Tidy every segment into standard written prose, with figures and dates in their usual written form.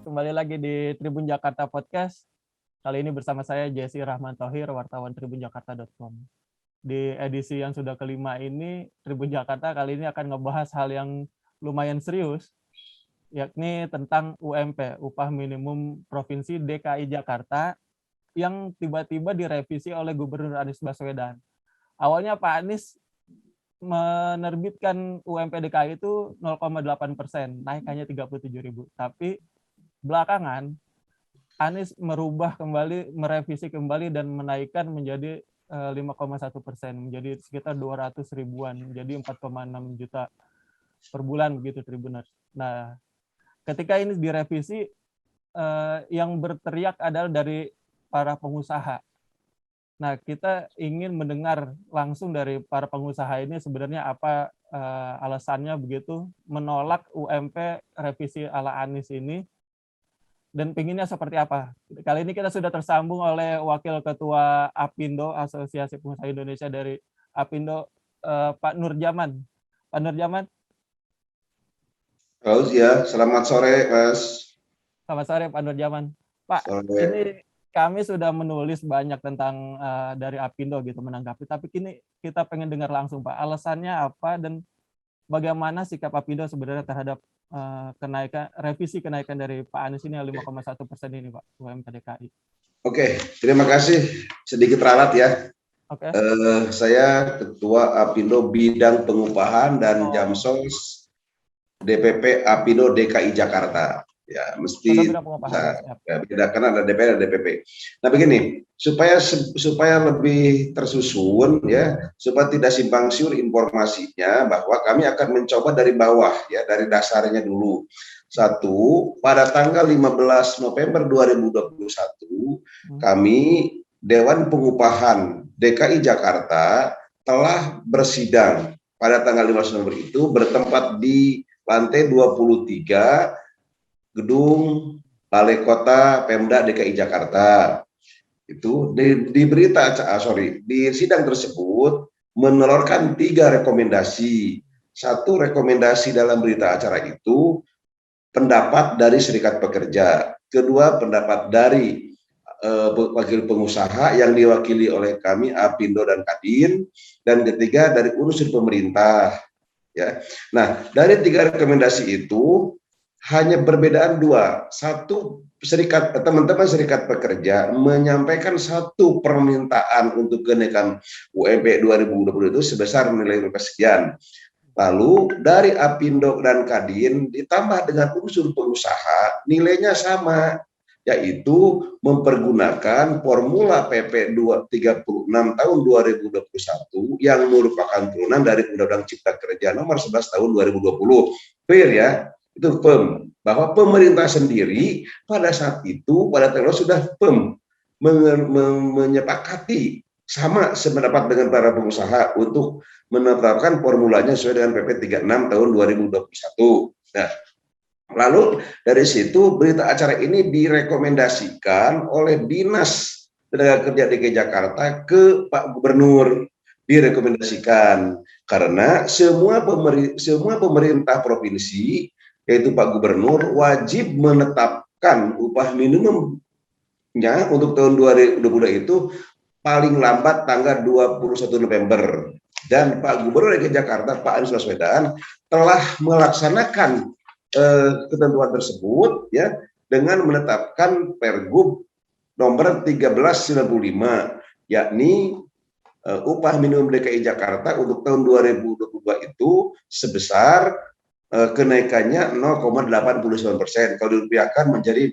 kembali lagi di Tribun Jakarta Podcast. Kali ini bersama saya Jesse Rahman Thohir, wartawan tribunjakarta.com. Di edisi yang sudah kelima ini, Tribun Jakarta kali ini akan ngebahas hal yang lumayan serius, yakni tentang UMP, Upah Minimum Provinsi DKI Jakarta, yang tiba-tiba direvisi oleh Gubernur Anies Baswedan. Awalnya Pak Anies menerbitkan UMP DKI itu 0,8%, naik hanya 37.000. Tapi belakangan Anies merevisi kembali dan menaikkan menjadi 5,1%, menjadi sekitar 200 ribuan, menjadi 4,6 juta per bulan begitu Tribuners. Nah, ketika ini direvisi, yang berteriak adalah dari para pengusaha. Nah, kita ingin mendengar langsung dari para pengusaha ini sebenarnya apa alasannya begitu menolak UMP revisi ala Anies ini, dan pinginnya seperti apa. Kali ini kita sudah tersambung oleh Wakil Ketua Apindo, Asosiasi Pengusaha Indonesia dari Apindo, Pak Nurjaman. Pak Nurjaman. Halo ya, selamat sore Mas. Selamat sore Pak Nurjaman. Pak, sore. Ini kami sudah menulis banyak tentang dari Apindo gitu menanggapi, tapi kini kita pengen dengar langsung Pak, alasannya apa dan bagaimana sikap Apindo sebenarnya terhadap revisi kenaikan dari Pak Anies ini 5,1% ini Pak, UMP DKI. Oke, terima kasih. Sedikit ralat ya. Oke. Saya Ketua Apindo Bidang Pengupahan dan Jamsos DPP Apindo DKI Jakarta. Ya, mesti bedakan ada DPR dan DPP. Nah, begini, supaya lebih tersusun ya, supaya tidak simpang siur informasinya, bahwa kami akan mencoba dari bawah ya, dari dasarnya dulu. Satu, pada tanggal 15 November 2021, kami Dewan Pengupahan DKI Jakarta telah bersidang pada tanggal 15 November itu bertempat di lantai 23 Gedung Balai Kota Pemda DKI Jakarta. Itu di sidang tersebut menelurkan 3 rekomendasi. Satu rekomendasi dalam berita acara itu pendapat dari serikat pekerja. Kedua, pendapat dari wakil pengusaha yang diwakili oleh kami Apindo dan Kadin, dan ketiga dari unsur pemerintah. Ya. Nah, dari 3 rekomendasi itu hanya perbedaan 2. Satu, teman-teman serikat pekerja menyampaikan satu permintaan untuk kenaikan UMP 2020 itu sebesar nilai sekian. Lalu dari Apindo dan Kadin ditambah dengan unsur pengusaha nilainya sama, yaitu mempergunakan formula PP 236 tahun 2021 yang merupakan turunan dari Undang-Undang Cipta Kerja nomor 11 tahun 2020. Clear ya? Itu firm bahwa pemerintah sendiri pada saat itu pada tanggal sudah firm menyepakati sama sependapat dengan para pengusaha untuk menetapkan formulanya sesuai dengan PP 36 tahun 2021. Nah, lalu dari situ berita acara ini direkomendasikan oleh Dinas Tenaga Kerja DKI Jakarta ke Pak Gubernur, direkomendasikan karena semua pemerintah provinsi yaitu Pak Gubernur wajib menetapkan upah minimumnya untuk tahun 2022 itu paling lambat tanggal 21 November. Dan Pak Gubernur DKI Jakarta, Pak Anies Baswedan, telah melaksanakan ketentuan tersebut ya dengan menetapkan Pergub nomor 1395, yakni upah minimum DKI Jakarta untuk tahun 2022 itu sebesar kenaikannya 0,89%. Kalau dirupiahkan menjadi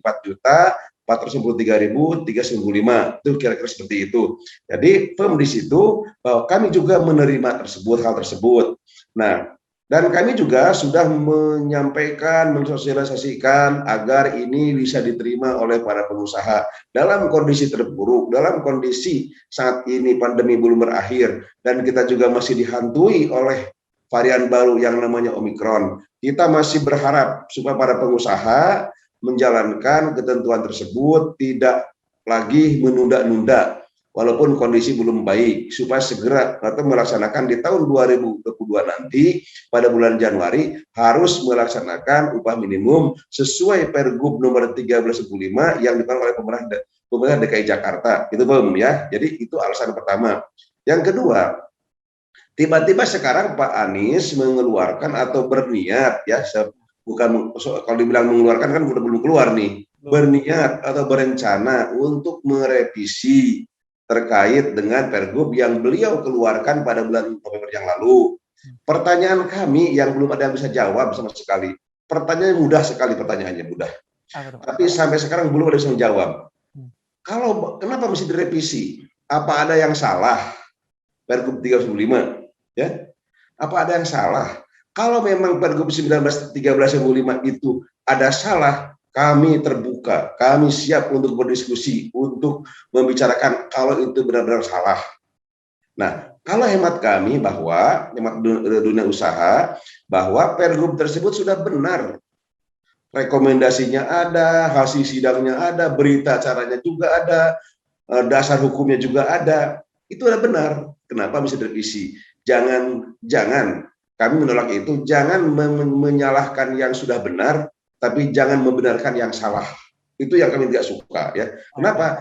4.493.395, itu kira-kira seperti itu. Jadi firm di situ bahwa kami juga menerima hal tersebut. Nah, dan kami juga sudah menyampaikan, mensosialisasikan agar ini bisa diterima oleh para pengusaha dalam kondisi terburuk, dalam kondisi saat ini pandemi belum berakhir dan kita juga masih dihantui oleh varian baru yang namanya Omikron. Kita masih berharap supaya para pengusaha menjalankan ketentuan tersebut, tidak lagi menunda-nunda. walaupun kondisi belum baik, supaya segera atau melaksanakan di tahun 2022 nanti pada bulan Januari harus melaksanakan upah minimum sesuai Pergub nomor 1315 yang dikeluarkan oleh pemerintah DKI Jakarta. Itu belum ya. Jadi itu alasan pertama. Yang kedua, tiba-tiba sekarang Pak Anies mengeluarkan atau berniat ya, bukan kalau dibilang mengeluarkan kan belum keluar nih, berniat atau berencana untuk merevisi terkait dengan Pergub yang beliau keluarkan pada bulan November yang lalu. Pertanyaan kami yang belum ada yang bisa jawab sama sekali. Pertanyaannya mudah sekali, pertanyaannya mudah. Tapi sampai sekarang belum ada yang bisa menjawab. Kenapa mesti direvisi? Apa ada yang salah? Pergub 315, ya? Apa ada yang salah? Kalau memang Pergub 1315 itu ada salah, kami terbuka, kami siap untuk berdiskusi, untuk membicarakan kalau itu benar-benar salah. Nah, kalau hemat kami bahwa, hemat dunia usaha, bahwa Pergub tersebut sudah benar. Rekomendasinya ada, hasil sidangnya ada, berita acaranya juga ada, dasar hukumnya juga ada. Itu sudah benar. Kenapa bisa direvisi? Jangan kami menolak itu, jangan menyalahkan yang sudah benar, tapi jangan membenarkan yang salah. Itu yang kami tidak suka ya. Kenapa?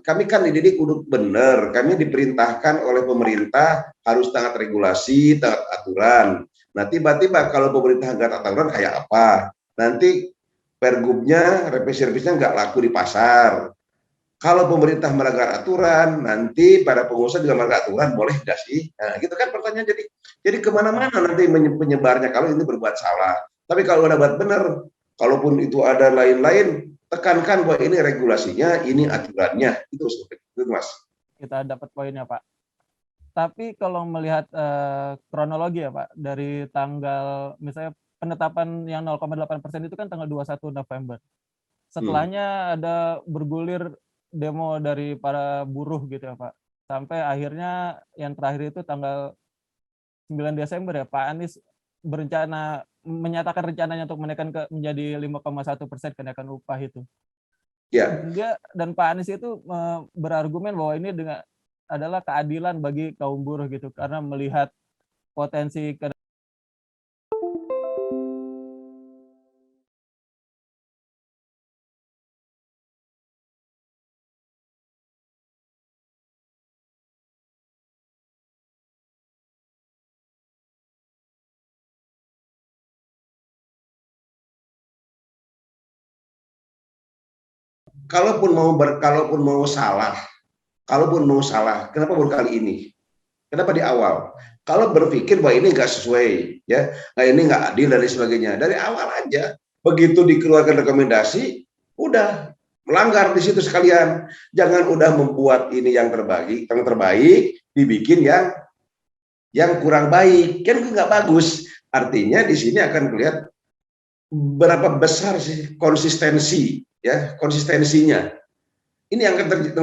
Kami kan dididik untuk benar. Kami diperintahkan oleh pemerintah harus taat regulasi, taat aturan. Nah, tiba-tiba kalau pemerintah nggak taat aturan kayak apa? Nanti Pergubnya, revisi-revisinya nggak laku di pasar. Kalau pemerintah melanggar aturan, nanti para pengusaha juga melanggar aturan, boleh nggak sih? Nah, gitu kan pertanyaan. Jadi kemana-mana nanti penyebarnya kalau ini berbuat salah. Tapi kalau udah buat benar, kalaupun itu ada lain-lain, tekankan bahwa ini regulasinya, ini aturannya. Itu Mas. Kita dapat poinnya, Pak. Tapi kalau melihat kronologi ya Pak, dari tanggal misalnya penetapan yang 0,8% itu kan tanggal 21 November. Setelahnya ada bergulir demo dari para buruh gitu ya Pak. Sampai akhirnya yang terakhir itu tanggal 9 Desember ya, Pak Anies menyatakan rencananya untuk menaikkan menjadi 5,1% kenaikan upah itu. Ya. Dia dan Pak Anies itu berargumen bahwa ini adalah keadilan bagi kaum buruh gitu, karena melihat potensi kalaupun mau salah, kenapa baru kali ini? Kenapa di awal? Kalau berpikir bahwa ini nggak sesuai, ya, ini nggak adil dan lain sebagainya, dari awal aja. Begitu dikeluarkan rekomendasi, udah melanggar di situ sekalian. Jangan udah membuat ini yang terbaik, dibikin yang kurang baik, kan nggak bagus. Artinya di sini akan melihat berapa besar sih konsistensinya. Ini yang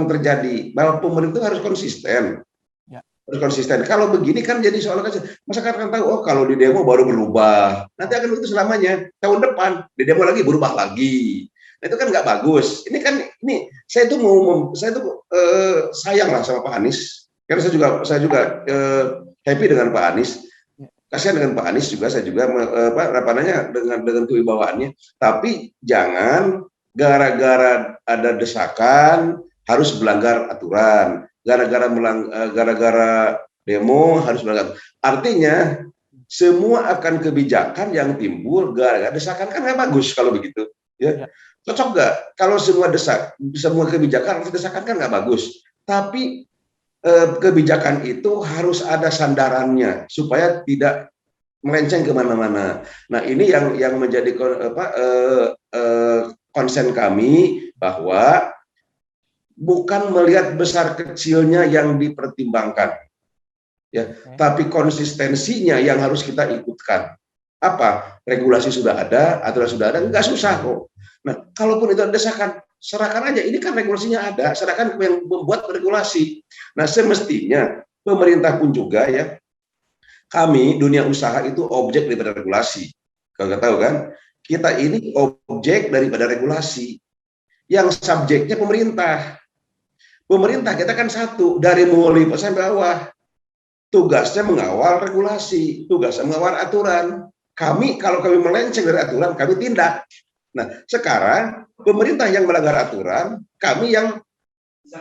terjadi, bahwa pemerintah harus konsisten. Harus konsisten. Kalau begini kan jadi soal masyarakat kan tahu, oh kalau di demo baru berubah, nanti akan begitu selamanya. Tahun depan di demo lagi berubah lagi. Nah, itu kan nggak bagus. Saya sayang lah sama Pak Anies. Karena saya juga happy dengan Pak Anies. Kasihan dengan Pak Anies juga, saya juga dengan kewibawaannya. Tapi jangan gara-gara ada desakan harus melanggar aturan. Gara-gara demo harus melanggar. Artinya semua akan kebijakan yang timbul gara-gara desakan kan nggak bagus kalau begitu. Ya. Cocok nggak? Kalau semua kebijakan harus desakan kan nggak bagus. Tapi kebijakan itu harus ada sandarannya supaya tidak melenceng kemana-mana. Nah, ini yang menjadi konsen kami, bahwa bukan melihat besar kecilnya yang dipertimbangkan, ya, tapi konsistensinya yang harus kita ikutkan. Apa? Regulasi sudah ada, aturan sudah ada, nggak susah kok. Nah, kalaupun itu ada desakan, serahkan aja. Ini kan regulasinya ada, serahkan yang membuat regulasi. Nah, semestinya pemerintah pun juga ya, kami dunia usaha itu objek daripada regulasi. Kalau nggak tahu kan, kita ini objek daripada regulasi. Yang subjeknya pemerintah. Pemerintah kita kan satu, dari mulai sampai bawah. Tugasnya mengawal regulasi, tugasnya mengawal aturan. Kalau kami melenceng dari aturan, kami tindak. Nah, sekarang pemerintah yang melanggar aturan, kami yang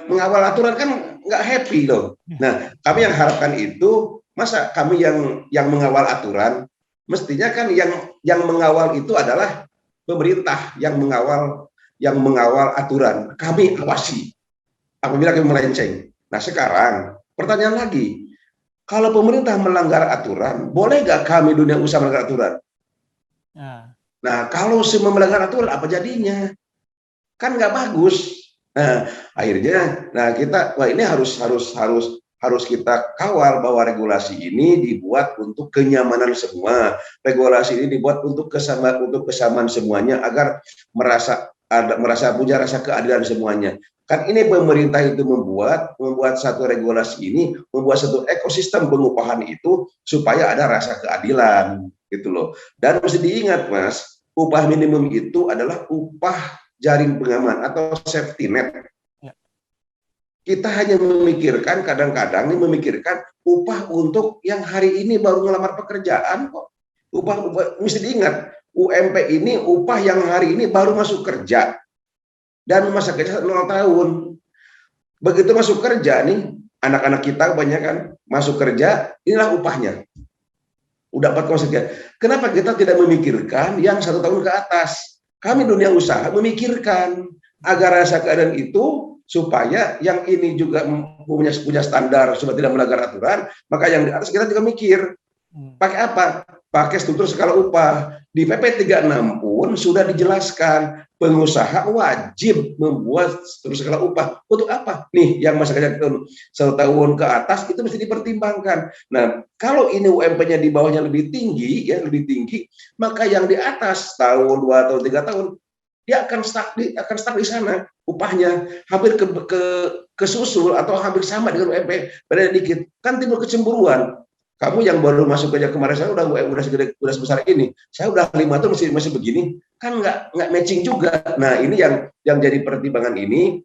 mengawal aturan kan nggak happy loh. Nah, kami yang harapkan itu, masa kami yang mengawal aturan, mestinya kan yang mengawal itu adalah pemerintah yang mengawal aturan. Kami awasi apabila kami melenceng. Nah, sekarang pertanyaan lagi, kalau pemerintah melanggar aturan, boleh nggak kami dunia usaha melanggar aturan? Nah, kalau semua melanggar aturan, apa jadinya? Kan nggak bagus. Nah, akhirnya, ini harus kita kawal bahwa regulasi ini dibuat untuk kenyamanan semua. Regulasi ini dibuat untuk kesamaan semuanya agar merasa punya rasa keadilan semuanya. Kan ini pemerintah itu membuat satu regulasi ini, membuat satu ekosistem pengupahan itu supaya ada rasa keadilan gitu loh. Dan mesti diingat Mas, upah minimum itu adalah upah jaring pengaman atau safety net. Kita hanya kadang-kadang memikirkan upah untuk yang hari ini baru ngelamar pekerjaan kok. Upah mesti diingat, UMP ini upah yang hari ini baru masuk kerja. Dan masa kerja 0 tahun. Begitu masuk kerja nih, anak-anak kita kebanyakan masuk kerja, inilah upahnya. Udah 4 sekian. Kenapa kita tidak memikirkan yang 1 tahun ke atas? Kami dunia usaha memikirkan agar rasa keadilan itu supaya yang ini juga punya standar supaya tidak melanggar aturan, maka yang di atas kita juga mikir. Pakai apa? Pakai struktur skala upah. Di PP 36 pun sudah dijelaskan pengusaha wajib membuat struktur skala upah. Untuk apa? Nih, yang masa kerja 1 tahun ke atas itu mesti dipertimbangkan. Nah, kalau ini UMP-nya di bawahnya lebih tinggi, maka yang di atas tahun, 2 tahun, 3 tahun dia akan stuck di sana upahnya hampir ke susul atau hampir sama dengan UMP, beda dikit. Kan timbul kecemburuan. Kamu yang baru masuk kerja kemarin, saya udah sebesar ini, saya udah 5 tahun masih begini, kan nggak matching juga. Nah, ini yang jadi pertimbangan ini,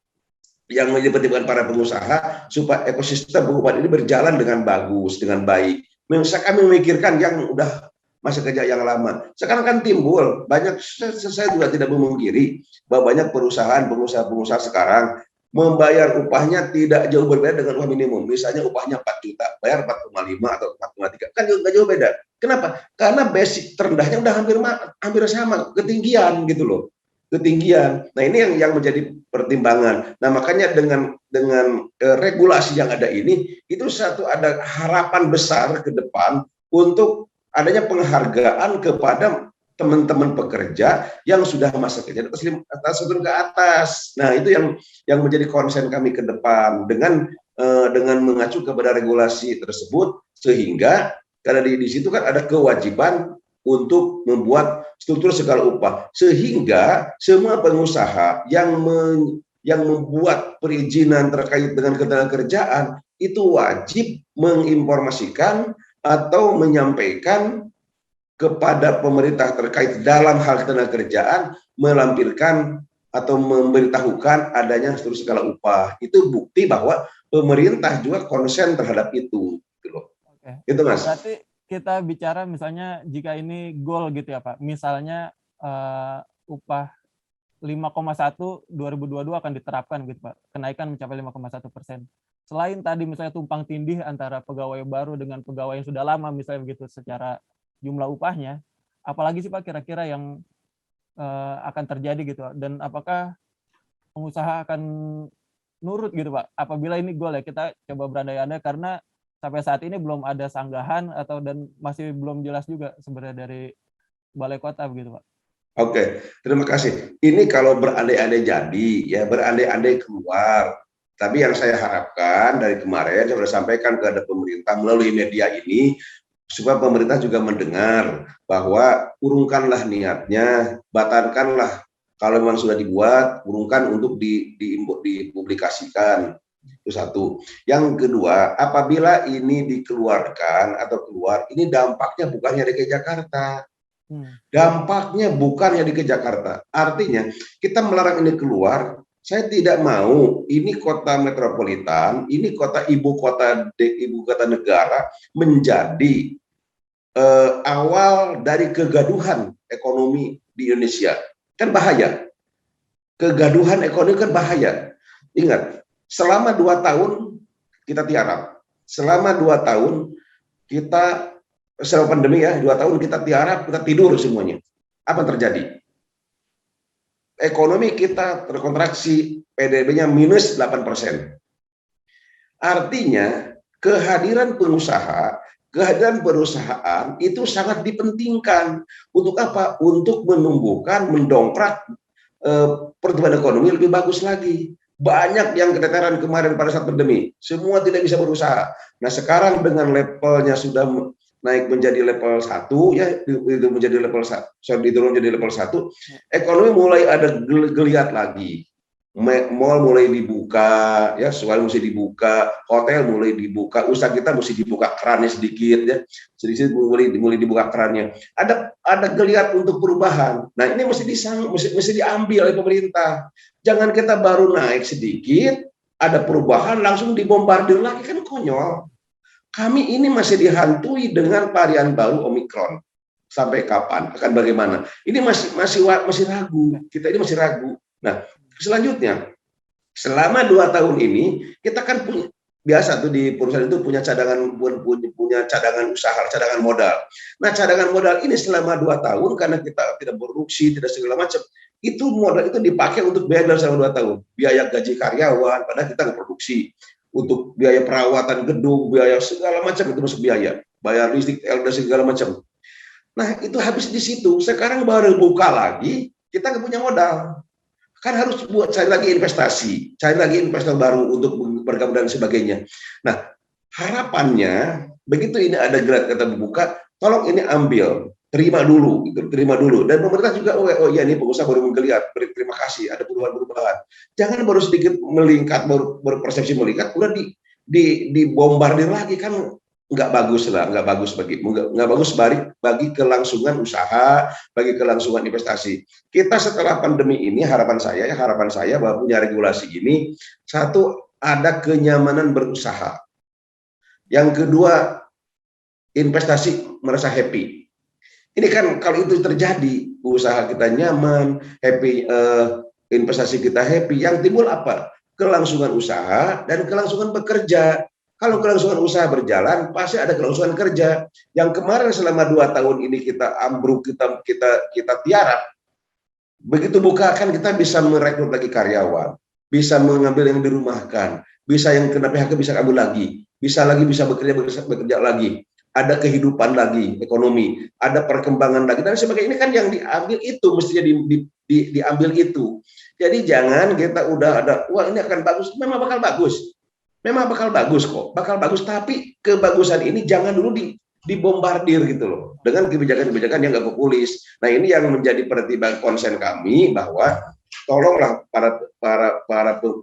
yang menjadi pertimbangan para pengusaha supaya ekosistem pengupahan ini berjalan dengan bagus, dengan baik. Kami memikirkan yang udah masa kerja yang lama. Sekarang kan timbul banyak, saya juga tidak memungkiri bahwa banyak pengusaha sekarang membayar upahnya tidak jauh berbeda dengan upah minimum. Misalnya upahnya 4 juta, bayar 4,5 atau 4,3. Kan nggak jauh beda. Kenapa? Karena basic terendahnya udah hampir sama, ketinggian gitu loh. Ketinggian. Nah, ini yang menjadi pertimbangan. Nah, makanya dengan regulasi yang ada ini, itu ada harapan besar ke depan untuk adanya penghargaan kepada teman-teman pekerja yang sudah masa kerja atas turun ke atas. Nah, itu yang menjadi konsen kami ke depan dengan mengacu kepada regulasi tersebut, sehingga karena di situ kan ada kewajiban untuk membuat struktur skala upah, sehingga semua pengusaha yang membuat perizinan terkait dengan ketenagakerjaan itu wajib menginformasikan atau menyampaikan kepada pemerintah terkait dalam hal ketenagakerjaan, melampirkan atau memberitahukan adanya struktur skala upah. Itu bukti bahwa pemerintah juga konsen terhadap itu. Gitu loh. Oke. Itu Mas. Berarti kita bicara misalnya jika ini goal gitu ya Pak, misalnya upah 5,1 2022 akan diterapkan gitu Pak, kenaikan mencapai 5,1%. Selain tadi misalnya tumpang tindih antara pegawai baru dengan pegawai yang sudah lama misalnya begitu secara jumlah upahnya, apalagi sih Pak kira-kira yang akan terjadi gitu, dan apakah pengusaha akan nurut gitu Pak apabila ini goal ya? Kita coba berandai-andai karena sampai saat ini belum ada sanggahan dan masih belum jelas juga sebenarnya dari Balai Kota begitu Pak. Oke, terima kasih. Ini kalau berandai-andai jadi, ya berandai-andai keluar. Tapi yang saya harapkan dari kemarin, saya sudah sampaikan kepada pemerintah melalui media ini, supaya pemerintah juga mendengar bahwa urungkanlah niatnya, batalkanlah kalau memang sudah dibuat, urungkan untuk dipublikasikan. Itu satu. Yang kedua, apabila ini dikeluarkan atau keluar, ini dampaknya bukannya DKI Jakarta. Dampaknya bukannya di Jakarta. Artinya kita melarang ini keluar, Saya tidak mau ini kota metropolitan, ini ibu kota negara menjadi awal dari kegaduhan ekonomi di Indonesia. Kan bahaya. Kegaduhan ekonomi kan bahaya. Ingat, selama 2 tahun kita tiarap. Selama 2 tahun kita selama pandemi ya, 2 tahun kita tiarap, kita tidur semuanya. Apa yang terjadi? Ekonomi kita terkontraksi, PDB-nya minus 8%. Artinya kehadiran pengusaha, kehadiran perusahaan itu sangat dipentingkan. Untuk apa? Untuk menumbuhkan, mendongkrak pertumbuhan ekonomi lebih bagus lagi. Banyak yang keteteran kemarin pada saat pandemi, semua tidak bisa berusaha. Nah sekarang dengan levelnya sudah naik menjadi level 1 ya, itu menjadi level 1, diturun menjadi level 1, ekonomi mulai ada geliat lagi. Mall mulai dibuka ya, sekolah mesti dibuka, hotel mulai dibuka, usaha kita mesti dibuka kerannya sedikit ya, sedikit mulai dibuka kerannya. Ada geliat untuk perubahan. Nah ini mesti diambil oleh pemerintah. Jangan kita baru naik sedikit, ada perubahan langsung dibombardir lagi, kan konyol. Kami ini masih dihantui dengan varian baru Omikron. Sampai kapan? Akan bagaimana? Ini masih ragu. Kita ini masih ragu. Nah, selanjutnya, selama 2 tahun ini kita kan punya, biasa tuh di perusahaan itu punya cadangan usaha, cadangan modal. Nah, cadangan modal ini selama 2 tahun karena kita tidak produksi, tidak segala macam, itu modal itu dipakai untuk biaya selama 2 tahun. Biaya gaji karyawan, padahal kita nggak produksi. Untuk biaya perawatan gedung, biaya segala macam itu masuk biaya. Bayar listrik, LD segala macam. Nah, itu habis di situ. Sekarang baru buka lagi, kita nggak punya modal. Kan harus cari lagi investor baru untuk bergabung dan sebagainya. Nah, harapannya begitu ini ada gerak kata dibuka, tolong ini ambil, terima dulu. Dan pemerintah juga, oh iya ini pengusaha baru menggeliat, terima kasih, ada perubahan. Jangan baru sedikit melingkat, baru persepsi melingkat, udah dibombardir lagi, kan nggak bagus bagi kelangsungan usaha, bagi kelangsungan investasi. Kita setelah pandemi ini harapan saya bahwa punya regulasi ini, satu, ada kenyamanan berusaha. Yang kedua, investasi merasa happy. Ini kan kalau itu terjadi, usaha kita nyaman, happy, investasi kita happy, yang timbul apa? Kelangsungan usaha dan kelangsungan bekerja. Kalau kelangsungan usaha berjalan, pasti ada kelangsungan kerja. Yang kemarin selama 2 tahun ini kita ambruk, kita tiarap. Begitu buka kan kita bisa merekrut lagi karyawan, bisa mengambil yang dirumahkan, bisa yang kena PHK bisa ambil lagi, bisa bekerja lagi. Ada kehidupan lagi, ekonomi, ada perkembangan lagi dan sebagainya. Ini kan yang diambil itu, mestinya diambil itu. Jadi jangan kita udah ada, wah ini akan bagus, memang bakal bagus kok, bakal bagus, tapi kebagusan ini jangan dulu dibombardir gitu loh, dengan kebijakan-kebijakan yang nggak populis. Nah ini yang menjadi pertimbangan konsen kami, bahwa tolonglah para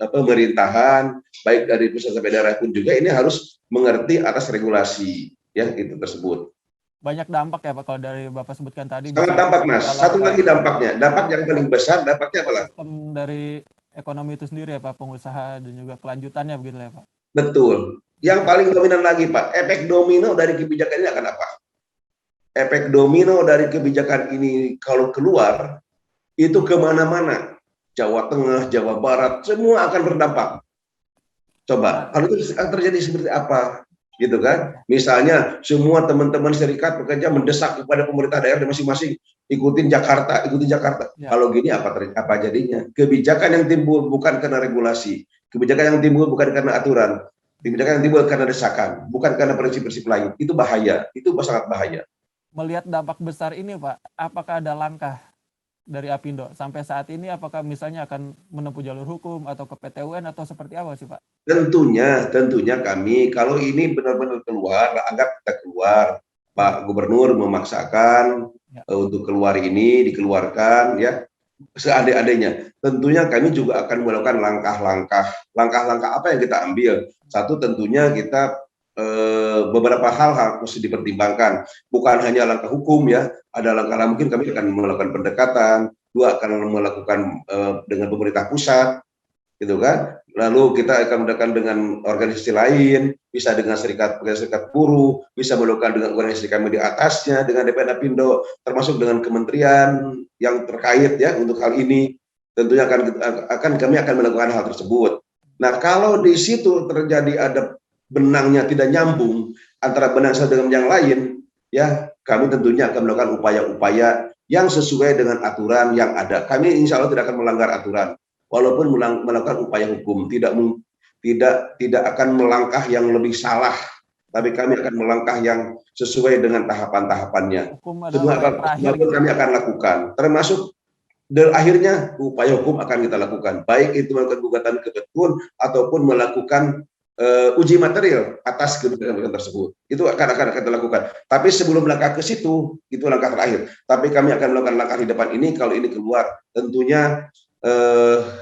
pemerintahan, baik dari pusat sampai daerah pun juga ini harus mengerti atas regulasi ya itu tersebut. Banyak dampak ya Pak kalau dari Bapak sebutkan tadi. Sangat dampak Mas. Satu lagi dampaknya, dampak yang paling besar, dampaknya apa? Dari ekonomi itu sendiri ya Pak, pengusaha dan juga kelanjutannya begitu ya Pak. Betul. Yang paling dominan lagi Pak, efek domino dari kebijakan ini akan apa? Efek domino dari kebijakan ini kalau keluar, itu kemana-mana. Jawa Tengah, Jawa Barat, semua akan berdampak. Coba, kalau itu akan terjadi seperti apa? Gitu kan? Misalnya semua teman-teman serikat pekerja mendesak kepada pemerintah daerah masing-masing ikutin Jakarta. Ya. Kalau gini apa jadinya? Kebijakan yang timbul bukan karena regulasi, kebijakan yang timbul bukan karena aturan, kebijakan yang timbul karena desakan, bukan karena prinsip-prinsip lain. Itu bahaya, itu sangat bahaya. Melihat dampak besar ini Pak, apakah ada langkah dari Apindo sampai saat ini, apakah misalnya akan menempuh jalur hukum atau ke PT UN atau seperti apa sih Pak? Tentunya kami, kalau ini benar-benar keluar, anggap kita keluar, Pak Gubernur memaksakan untuk keluar ini, dikeluarkan ya seadil-adilnya. Tentunya kami juga akan melakukan langkah-langkah apa yang kita ambil. Satu, tentunya kita beberapa hal mesti dipertimbangkan, bukan hanya langkah hukum ya, ada langkah mungkin kami akan melakukan pendekatan, dua akan melakukan dengan pemerintah pusat, gitu kan. Lalu kita akan melakukan dengan organisasi lain, bisa dengan serikat buruh, bisa melakukan dengan organisasi kami di atasnya, dengan DPN Apindo, termasuk dengan kementerian yang terkait ya untuk hal ini. Tentunya kami akan melakukan hal tersebut. Nah, kalau di situ terjadi ada benangnya tidak nyambung antara benang satu dengan yang lain, ya kami tentunya akan melakukan upaya-upaya yang sesuai dengan aturan yang ada. Kami insya Allah tidak akan melanggar aturan, walaupun melakukan upaya hukum, tidak akan melangkah yang lebih salah, tapi kami akan melangkah yang sesuai dengan tahapan-tahapannya. Semua kami akan lakukan, termasuk akhirnya upaya hukum akan kita lakukan, baik itu melakukan gugatan ke Petun ataupun melakukan uji material atas kebijakan tersebut. Itu akan kita lakukan. Tapi sebelum langkah ke situ, itu langkah terakhir. Tapi kami akan melakukan langkah di depan ini kalau ini keluar. Tentunya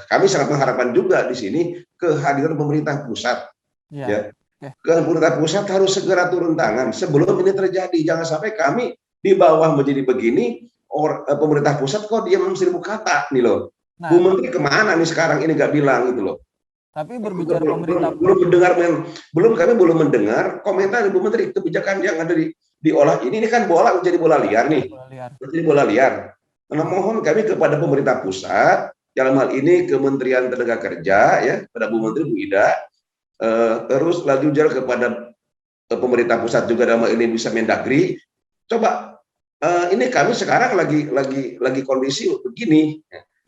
kami sangat mengharapkan juga di sini kehadiran pemerintah pusat. Ya. Pemerintah pusat harus segera turun tangan sebelum ini terjadi. Jangan sampai kami di bawah menjadi begini, pemerintah pusat kok diam 1000 kata nih loh. Nah, Bu Menteri kemana nih sekarang ini nggak bilang gitu loh. Tapi berbicara pemerintah kami belum mendengar komentar Bu Menteri kebijakan yang ada diolah ini kan bola menjadi bola liar nih. Menjadi bola liar. Nah, mohon kami kepada pemerintah pusat, dalam hal ini Kementerian Tenaga Kerja ya, pada Bu Menteri Bu Ida, terus lagi juga kepada pemerintah pusat juga dalam hal ini bisa Mendagri. Coba ini kami sekarang lagi kondisi begini,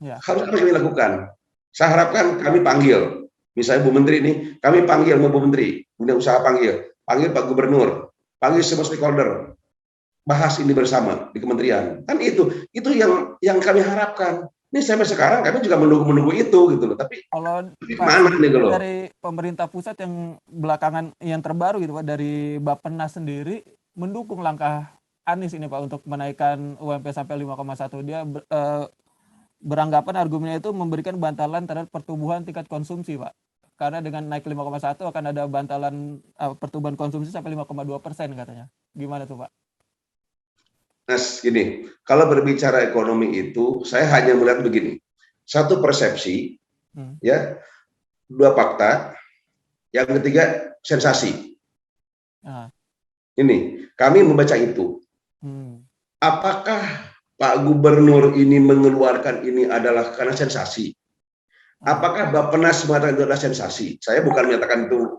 harus apa kami lakukan? Saya harapkan kami panggil, misalnya Bu Menteri ini, kami panggil Bu Menteri, Dunia Usaha panggil Pak Gubernur, panggil semua stakeholder, bahas ini bersama di kementerian. Kan itu yang kami harapkan. Ini sampai sekarang kami juga menunggu itu gitu loh. Tapi kalau mana nih loh? Dari pemerintah pusat yang belakangan yang terbaru gitu Pak, dari Bappenas sendiri mendukung langkah Anies ini Pak untuk menaikkan UMP sampai 5,1. Dia beranggapan argumennya itu memberikan bantalan terhadap pertumbuhan tingkat konsumsi Pak. Karena dengan naik 5,1 akan ada bantalan pertumbuhan konsumsi sampai 5,2% katanya. Gimana tuh Pak? Mas, gini, kalau berbicara ekonomi itu, saya hanya melihat begini. Satu persepsi, ya, dua fakta, yang ketiga sensasi. Ini, kami membaca itu. Apakah Pak Gubernur ini mengeluarkan ini adalah karena sensasi? Apakah Bappenas mengatakan itu adalah sensasi? Saya bukan menyatakan itu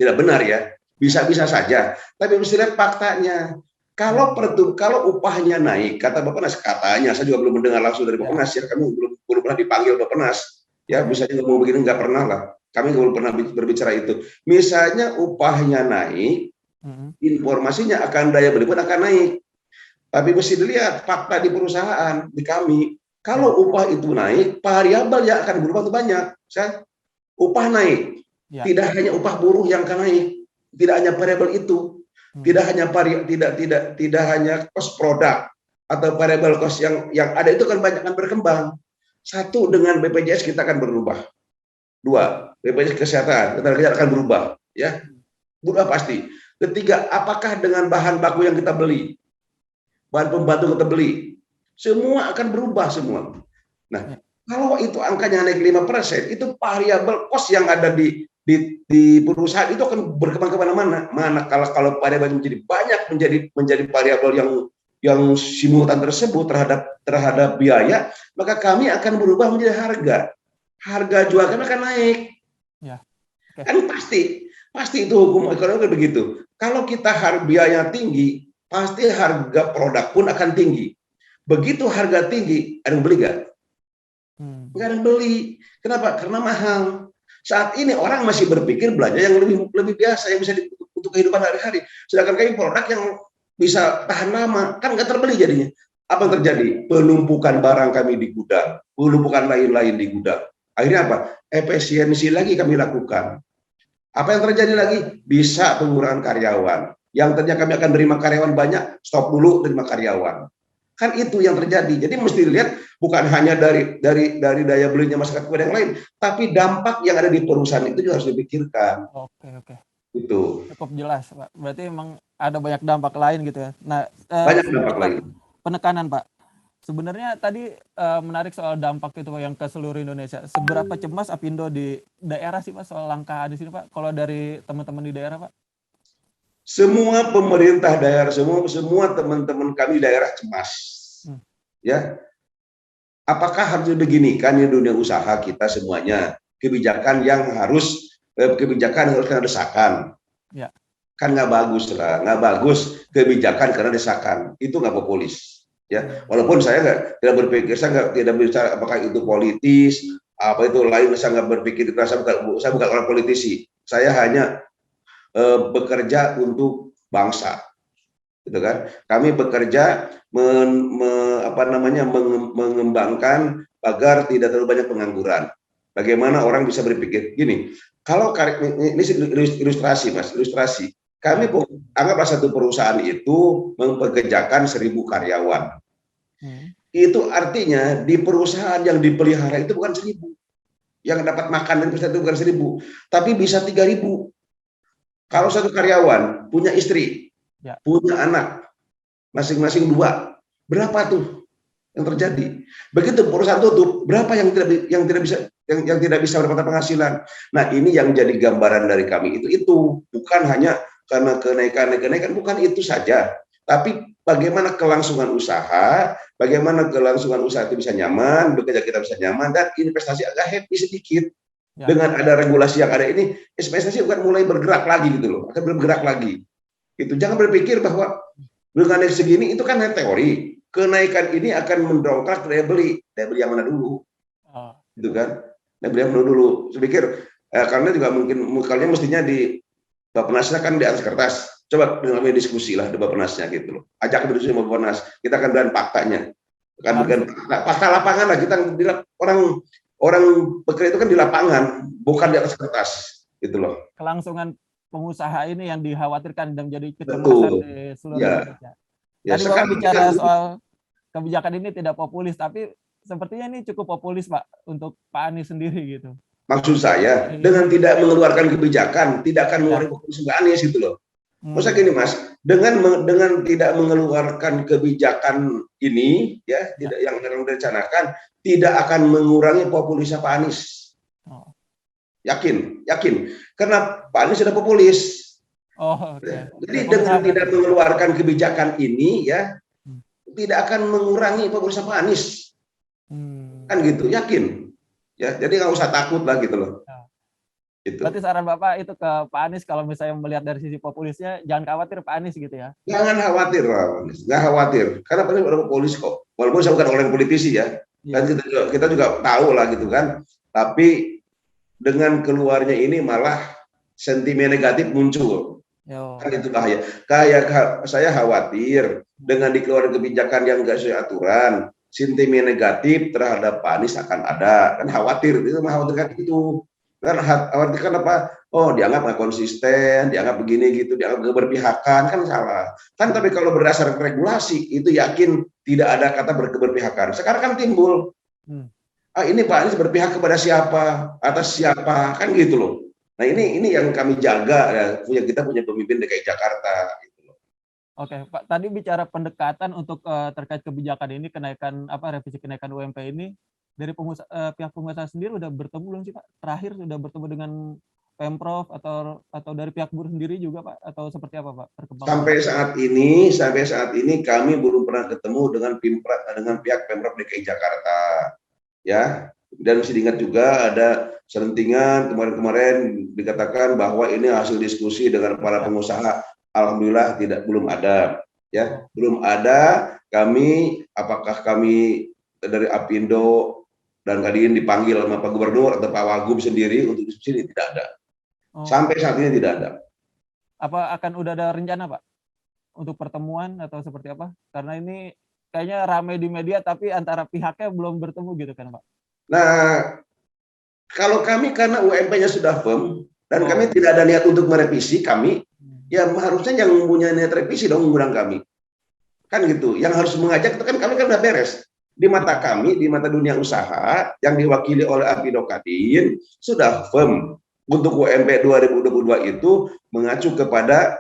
tidak benar ya, bisa-bisa saja. Tapi mesti lihat faktanya. Kalau upahnya naik, kata Bappenas, katanya, saya juga belum mendengar langsung dari Bappenas ya, kami belum pernah dipanggil Bappenas, ya bisa ngomong begini nggak pernah lah, kami belum pernah berbicara itu. Misalnya upahnya naik, informasinya akan daya beli pun akan naik. Tapi mesti dilihat fakta di perusahaan, di kami. Kalau upah itu naik, variabel yang akan berubah itu banyak. Upah naik, tidak hanya upah buruh yang akan naik, tidak hanya variabel itu, tidak hanya cost produk atau variabel cost yang ada itu kan banyak kan berkembang. Satu, dengan BPJS kita akan berubah. Dua, BPJS kesehatan kita akan berubah, ya, berubah pasti. Ketiga, apakah dengan bahan baku yang kita beli, bahan pembantu kita beli, semua akan berubah semua. Nah, kalau itu angkanya naik 5%, itu variabel cost yang ada di perusahaan itu akan berkembang kemana-mana. Kalau variabel menjadi banyak, menjadi variabel yang simultan tersebut terhadap biaya, maka kami akan berubah menjadi harga jual kami akan naik. Kan pasti itu hukum ekonomi begitu. Kalau kita biaya tinggi, pasti harga produk pun akan tinggi. Begitu harga tinggi, ada yang beli nggak? Nggak ada yang beli. Kenapa? Karena mahal. Saat ini orang masih berpikir belanja yang lebih biasa, yang bisa untuk kehidupan hari-hari. Sedangkan kami produk yang bisa tahan lama, kan nggak terbeli jadinya. Apa yang terjadi? Penumpukan barang kami di gudang, penumpukan lain-lain di gudang. Akhirnya apa? Efisiensi lagi kami lakukan. Apa yang terjadi lagi? Bisa pengurangan karyawan. Yang tadinya kami akan menerima karyawan banyak, stop dulu terima karyawan. Kan itu yang terjadi. Jadi mesti dilihat bukan hanya dari daya belinya masyarakat kepada yang lain, tapi dampak yang ada di perusahaan itu juga harus dipikirkan. Oke. Itu cukup jelas Pak. Berarti memang ada banyak dampak lain gitu ya. Nah, banyak dampak lain. Penekanan Pak. Sebenarnya tadi menarik soal dampak itu Pak yang ke seluruh Indonesia. Seberapa cemas Apindo di daerah sih Pak soal langkah di sini Pak? Kalau dari teman-teman di daerah Pak? Semua pemerintah daerah, semua teman-teman kami di daerah cemas. Ya, apakah harus beginikan ya dunia usaha kita semuanya? Kebijakan yang harus kena desakan. Ya. Kan nggak bagus lah, nggak bagus kebijakan karena desakan. Itu nggak populis. Ya, walaupun saya tidak berpikir, saya tidak bicara apakah itu politis, apa itu lain, saya nggak berpikir, saya bukan orang politisi, saya hanya bekerja untuk bangsa, gitu kan? Kami bekerja mengembangkan agar tidak terlalu banyak pengangguran. Bagaimana orang bisa berpikir gini? Kalau ini ilustrasi, Mas, ilustrasi. Kami anggaplah satu perusahaan itu mempekerjakan 1.000 karyawan. Itu artinya di perusahaan yang dipelihara itu bukan 1.000. Yang dapat makan dari perusahaan itu bukan 1.000, tapi bisa 3.000. Kalau satu karyawan punya istri, punya anak, masing-masing 2, berapa tuh yang terjadi? Begitu perusahaan tutup, berapa yang tidak bisa mendapatkan penghasilan? Nah, ini yang jadi gambaran dari kami itu bukan hanya karena kenaikan, bukan itu saja, tapi bagaimana kelangsungan usaha, itu bisa nyaman, bekerja kita bisa nyaman, dan investasi agak happy sedikit. Dengan ada regulasi yang ada ini, investasi bukan mulai bergerak lagi gitu loh, akan bergerak lagi. Itu jangan berpikir bahwa dengan segini itu kan teori. Kenaikan ini akan mendongkrak daya beli yang mana dulu, gitu kan? Daya beli yang mana dulu. Saya pikir karena juga mungkin mestinya di Bappenasnya kan di atas kertas. Coba dengan diskusi lah di Bappenasnya gitu loh. Ajak berdiskusi sama Bappenas. Kita akan berikan faktanya. Kan berikan fakta lapangan lah. Kita bilang orang bekerja itu kan di lapangan, bukan di atas kertas, gitu loh. Kelangsungan pengusaha ini yang dikhawatirkan dan jadi kecemasan di seluruh Indonesia. Tadi Bapak bicara soal kebijakan ini tidak populis, tapi sepertinya ini cukup populis Pak untuk Pak Anies sendiri gitu. Maksud saya dengan tidak mengeluarkan kebijakan tidak akan mengeluarkan populis Pak Anies gitu loh. Maksudnya gini Mas, dengan tidak mengeluarkan kebijakan ini ya, tidak yang direncanakan tidak akan mengurangi populisnya Pak Anies. Yakin, karena Pak Anies sudah populis. Jadi dengan tidak mengeluarkan kebijakan ini ya, tidak akan mengurangi populisnya Pak Anies. Kan gitu, yakin. Ya, jadi nggak usah takut lah gitu loh. Gitu. Berarti saran Bapak itu ke Pak Anies kalau misalnya melihat dari sisi populisnya, jangan khawatir Pak Anies gitu ya? Jangan khawatir Pak Anies, nggak khawatir. Karena Pak Anies udah populis kok. Walaupun saya bukan orang politisi ya, kan kita juga tahu lah gitu kan. Tapi dengan keluarnya ini malah sentimen negatif muncul. Kan itu bahaya. Kayak saya khawatir dengan dikeluarkan kebijakan yang nggak sesuai aturan, sentimen negatif terhadap Pak Anies akan ada. Kan khawatir, itu mengkhawatirkan itu. Kan khawatirkan apa? Oh, dianggap nggak konsisten, dianggap begini gitu, dianggap keberpihakan, kan salah. Kan tapi kalau berdasarkan regulasi itu yakin tidak ada kata berkeberpihakan. Sekarang kan timbul, ini Pak Anies berpihak kepada siapa, atas siapa, kan gitu loh. Nah ini yang kami jaga ya, kita punya pemimpin DKI Jakarta. Gitu loh. Oke, Pak. Tadi bicara pendekatan untuk terkait kebijakan ini, revisi kenaikan UMP ini, dari pihak pengusaha sendiri udah bertemu belum sih Pak? Terakhir sudah bertemu dengan Pemprov atau dari pihak buruh sendiri juga Pak? Atau seperti apa Pak perkembangan? Sampai saat ini kami belum pernah ketemu dengan pihak Pemprov DKI Jakarta. Ya, dan mesti diingat juga ada selentingan kemarin dikatakan bahwa ini hasil diskusi dengan para pengusaha. Alhamdulillah belum ada. Ya, belum ada. Apakah kami dari Apindo dan Kadin dipanggil sama Pak Gubernur atau Pak Wagub sendiri untuk diskusi ini? Tidak ada. Sampai saat ini tidak ada. Apa akan udah ada rencana Pak untuk pertemuan atau seperti apa? Karena ini kayaknya ramai di media tapi antara pihaknya belum bertemu gitu kan Pak? Nah, kalau kami karena UMP-nya sudah firm dan kami tidak ada niat untuk merevisi kami, ya harusnya yang punya niat revisi dong mengundang kami. Kan gitu. Yang harus mengajak itu kan kami kan udah beres. Di mata kami, di mata dunia usaha yang diwakili oleh Apindo Kadin sudah firm untuk UMP 2022 itu mengacu kepada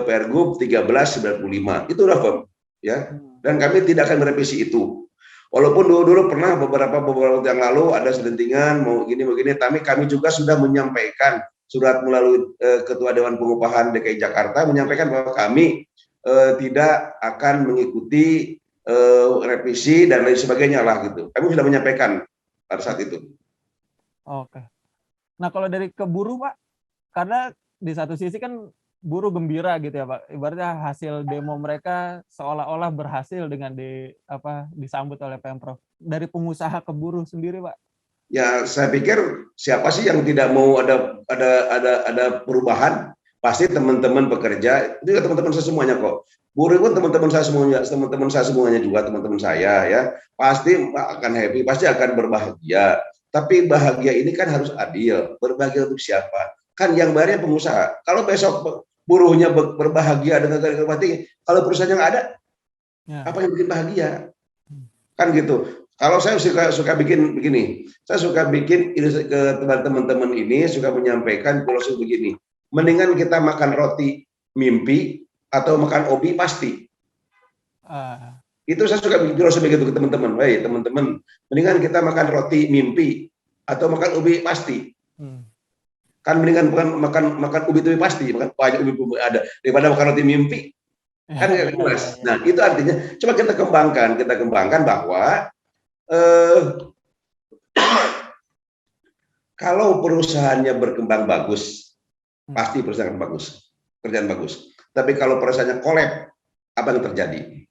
Pergub 1395. Itu udah firm, ya. Dan kami tidak akan merevisi itu. Walaupun dulu pernah beberapa waktu yang lalu ada selentingan mau gini, tapi kami juga sudah menyampaikan surat melalui Ketua Dewan Pengupahan DKI Jakarta menyampaikan bahwa kami tidak akan mengikuti revisi dan lain sebagainya lah gitu. Kami sudah menyampaikan pada saat itu. Oke. Nah kalau dari keburu Pak, karena di satu sisi kan buruh gembira gitu ya Pak, ibaratnya hasil demo mereka seolah-olah berhasil dengan disambut oleh Pemprov. Dari pengusaha ke buruh sendiri Pak? Ya saya pikir siapa sih yang tidak mau ada perubahan? Pasti teman-teman pekerja, itu teman-teman saya semuanya kok. Buruh pun teman-teman saya semuanya juga teman-teman saya ya, pasti akan happy, pasti akan berbahagia. Tapi bahagia ini kan harus adil. Berbahagia untuk siapa? Kan yang bayarnya pengusaha. Kalau besok buruhnya berbahagia dengan harga tinggi, kalau perusahaan yang ada, apa yang bikin bahagia? Kan gitu. Kalau saya suka bikin begini, saya suka bikin ini ke teman-teman ini, suka menyampaikan filosofi begini. Mendingan kita makan roti mimpi atau makan obi pasti. Itu saya suka bikin filosofi begitu ke teman-teman. Baik teman-teman, mendingan kita makan roti mimpi atau makan ubi pasti. Kan mendingan makan ubi itu pasti, makan banyak ubi ada daripada makan roti mimpi. Kan nggak jelas. Nah itu artinya coba kita kembangkan bahwa kalau perusahaannya berkembang bagus, pasti perusahaan bagus, kerjaan bagus. Tapi kalau perusahaannya kolab, apa yang terjadi?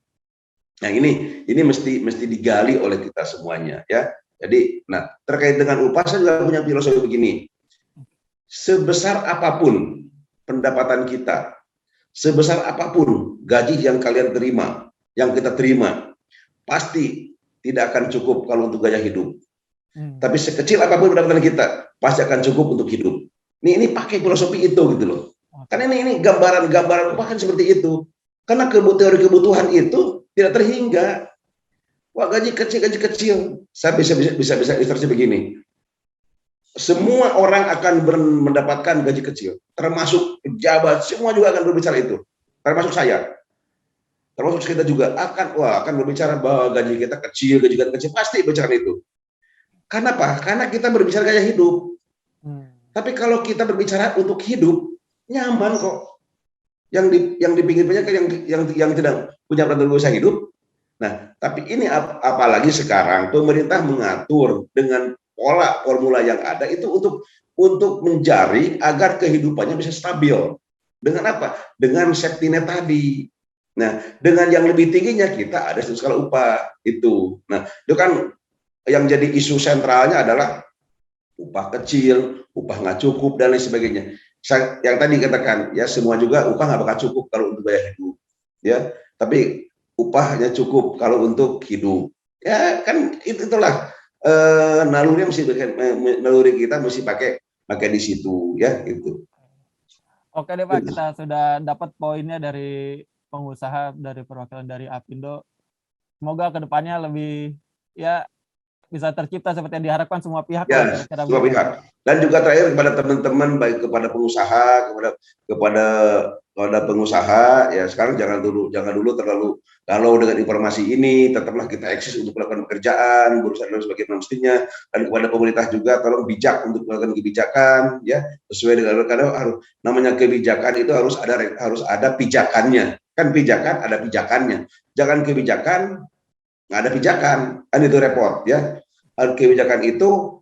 Nah ini mesti digali oleh kita semuanya ya. Jadi, nah terkait dengan upah saya juga punya filosofi begini. Sebesar apapun pendapatan kita, sebesar apapun gaji yang kalian terima, yang kita terima, pasti tidak akan cukup kalau untuk gaya hidup. Tapi sekecil apapun pendapatan kita, pasti akan cukup untuk hidup. Ini pakai filosofi itu gitu loh. Karena ini gambaran upah kan seperti itu. Karena kebutuhan itu tidak terhingga. Wah gaji kecil. Saya bisa ilustrasi begini. Semua orang akan mendapatkan gaji kecil, termasuk pejabat, semua juga akan berbicara itu. Termasuk saya. Termasuk kita juga akan berbicara bahwa gaji kita kecil, pasti bicara itu. Karena apa? Karena kita berbicara gaya hidup. Tapi kalau kita berbicara untuk hidup, nyaman kok. Yang di pinggir-pinggir yang tidak punya peraturan usaha hidup. Nah, tapi ini apalagi sekarang pemerintah mengatur dengan formula yang ada itu untuk menjaring agar kehidupannya bisa stabil. Dengan apa? Dengan safety net tadi. Nah, dengan yang lebih tingginya kita ada skala upah itu. Nah, itu kan yang jadi isu sentralnya adalah upah kecil, upah nggak cukup dan lain sebagainya. Yang tadi katakan ya semua juga upah nggak bakal cukup kalau untuk gaya hidup, ya. Tapi upahnya cukup kalau untuk hidup. Ya kan itulah naluri kita mesti pakai di situ ya gitu. Oke deh Pak, kita sudah dapat poinnya dari pengusaha, dari perwakilan dari Apindo. Semoga kedepannya lebih ya bisa tercipta seperti yang diharapkan semua pihak. Ya, semua pihak. Dan juga terakhir kepada teman-teman, baik kepada pengusaha, kepada pengusaha, ya sekarang jangan dulu terlalu galau dengan informasi ini. Tetaplah kita eksis untuk melakukan pekerjaan, berusaha dan sebagainya mestinya. Dan kepada pemerintah juga, tolong bijak untuk melakukan kebijakan, ya sesuai dengan karena harus namanya kebijakan itu harus ada pijakannya. Kan pijakan ada pijakannya. Jangan kebijakan nggak ada pijakan, kan itu repot, ya. Kebijakan itu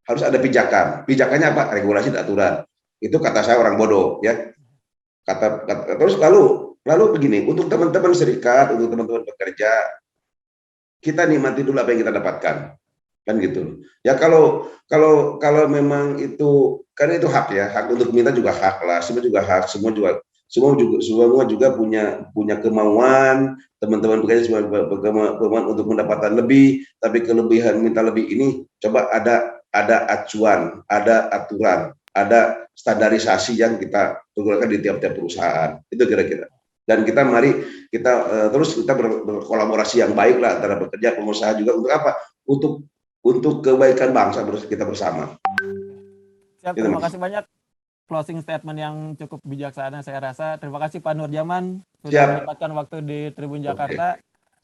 harus ada pijakan. Pijakannya apa? Regulasi dan aturan. Itu kata saya orang bodoh, ya. Terus lalu begini, untuk teman-teman serikat, untuk teman-teman pekerja, kita nikmati dulu apa yang kita dapatkan, kan gitu. Ya kalau memang itu karena itu hak ya, hak untuk minta juga hak lah, semua juga hak, semua juga punya kemauan, teman-teman pekerja semua kemauan untuk mendapatkan lebih, tapi kelebihan minta lebih ini coba ada acuan, ada aturan, ada standarisasi yang kita gunakan di tiap-tiap perusahaan. Itu kira-kira. Dan terus kita berkolaborasi yang baik lah antara pekerja, pengusaha juga untuk apa? Untuk kebaikan bangsa kita bersama. Siap, terima kasih banyak. Closing statement yang cukup bijaksana saya rasa. Terima kasih Pak Nurjaman sudah menyempatkan waktu di Tribun Jakarta.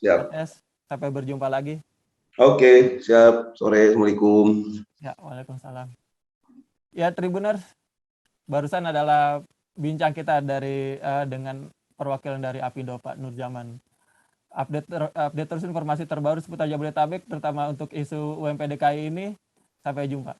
Siap. Sampai berjumpa lagi. Oke, siap. Sore, Assalamualaikum. Ya, waalaikumsalam. Ya, Tribuners, barusan adalah bincang kita dengan perwakilan dari Apindo, Pak Nurjaman. Update terus informasi terbaru seputar Jabodetabek, terutama untuk isu UMP DKI ini. Sampai jumpa.